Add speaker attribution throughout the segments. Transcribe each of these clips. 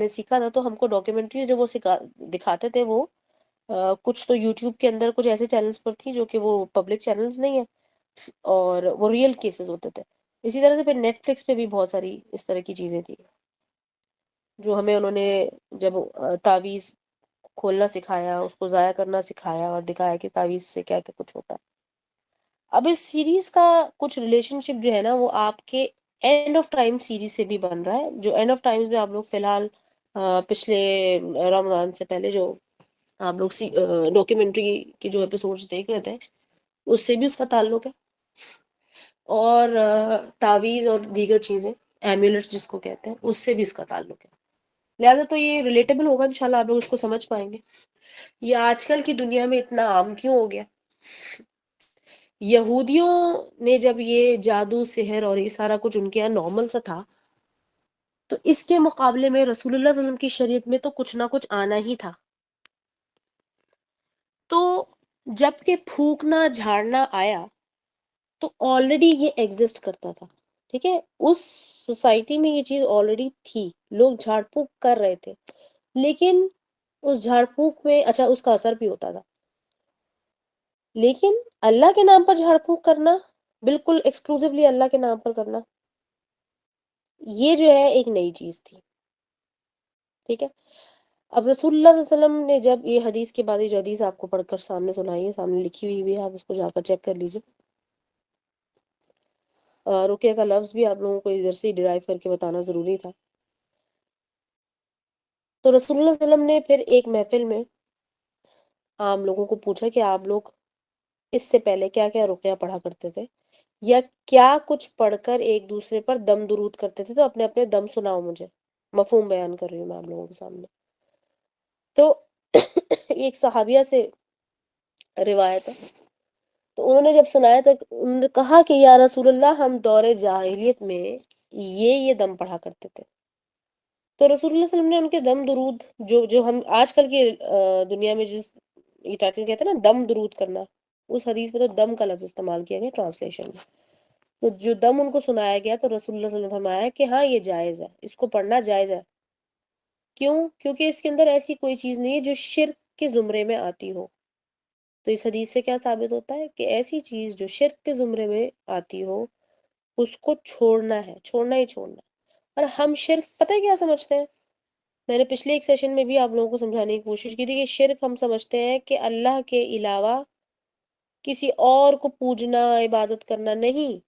Speaker 1: نے سیکھا تھا تو ہم کو ڈاکیومنٹری جو وہ دکھاتے تھے وہ کچھ تو یوٹیوب کے اندر کچھ ایسے چینلز پر تھی جو کہ وہ پبلک چینلز نہیں ہیں، اور وہ ریئل کیسز ہوتے تھے. اسی طرح سے پھر نیٹ فلکس پہ بھی بہت ساری اس طرح کی چیزیں تھیں جو ہمیں انہوں نے جب تعویذ کھولنا سکھایا، اس کو ضائع کرنا سکھایا اور دکھایا کہ تعویذ سے کیا کیا کچھ ہوتا ہے. اب اس سیریز کا کچھ ریلیشن شپ جو ہے نا وہ آپ کے اینڈ آف ٹائم سیریز سے بھی بن رہا ہے، جو اینڈ آف ٹائم میں آپ لوگ فی الحال پچھلے رمضان سے پہلے جو آپ لوگ ڈاکیومنٹری کے جو ایپیسوڈز دیکھ رہے تھے اس سے بھی اس کا تعلق ہے، اور تعویذ اور دیگر چیزیں ایمولیٹس جس کو کہتے ہیں اس سے بھی اس کا تعلق ہے. لہٰذا تو یہ ریلیٹیبل ہوگا انشاءاللہ، آپ لوگ اس کو سمجھ پائیں گے. یہ آج کل کی دنیا میں اتنا عام کیوں ہو گیا؟ یہودیوں نے جب یہ جادو سحر اور یہ سارا کچھ ان کے یہاں نارمل سا تھا، تو اس کے مقابلے میں رسول اللہ صلی اللہ علیہ وسلم کی شریعت میں تو کچھ نہ کچھ آنا ہی تھا. تو جب کہ پھونکنا جھاڑنا آیا تو آلریڈی یہ ایگزسٹ کرتا تھا، ٹھیک ہے، اس سوسائٹی میں یہ چیز آلریڈی تھی، لوگ جھاڑ پھونک کر رہے تھے، لیکن اس جھاڑ پھونک میں اچھا اس کا اثر بھی ہوتا تھا، لیکن اللہ کے نام پر جھاڑ پھونک کرنا، بالکل ایکسکلوزیولی اللہ کے نام پر کرنا، یہ جو ہے ایک نئی چیز تھی. ٹھیک ہے، اب رسول اللہ صلی اللہ علیہ وسلم نے جب یہ حدیث کے بعد جو حدیث آپ کو پڑھ کر سامنے سنائی ہے، سامنے لکھی ہوئی بھی ہے، آپ اس کو جا کر چیک کر لیجیے. رقیہ کا لفظ بھی آپ لوگوں کو ادھر سے ڈرائیو کر کے بتانا ضروری تھا. تو رسول اللہ صلی اللہ علیہ وسلم نے پھر ایک محفل میں عام لوگوں کو پوچھا کہ آپ لوگ اس سے پہلے کیا کیا رقیہ پڑھا کرتے تھے، یا کیا کچھ پڑھ کر ایک دوسرے پر دم درود کرتے تھے، تو اپنے اپنے دم سناؤ مجھے. مفہوم بیان کر رہی ہوں میں آپ لوگوں کے سامنے. تو ایک صحابیہ سے روایت ہے، تو انہوں نے جب سنایا تو انہوں نے کہا کہ یا رسول اللہ، ہم دور جاہلیت میں یہ دم پڑھا کرتے تھے. تو رسول اللہ صلی اللہ علیہ وسلم نے ان کے دم درود جو ہم آج کل کی دنیا میں جس یہ ٹائٹل کہتے ہیں نا دم درود کرنا، اس حدیث میں تو دم کا لفظ استعمال کیا گیا ٹرانسلیشن میں. تو جو دم ان کو سنایا گیا تو رسول اللہ صلی اللہ علیہ وسلم نے فرمایا کہ ہاں یہ جائز ہے، اس کو پڑھنا جائز ہے. کیوں؟ کیونکہ اس کے اندر ایسی کوئی چیز نہیں ہے جو شرک کے زمرے میں آتی ہو. تو اس حدیث سے کیا ثابت ہوتا ہے کہ ایسی چیز جو شرک کے زمرے میں آتی ہو اس کو چھوڑنا ہے، چھوڑنا ہی چھوڑنا. اور ہم شرک پتہ ہے کیا سمجھتے ہیں؟ میں نے پچھلے ایک سیشن میں بھی آپ لوگوں کو سمجھانے کی کوشش کی تھی کہ شرک ہم سمجھتے ہیں کہ اللہ کے علاوہ کسی اور کو پوجنا، عبادت کرنا. نہیں،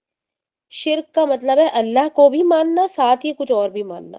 Speaker 1: شرک کا مطلب ہے اللہ کو بھی ماننا، ساتھ ہی کچھ اور بھی ماننا.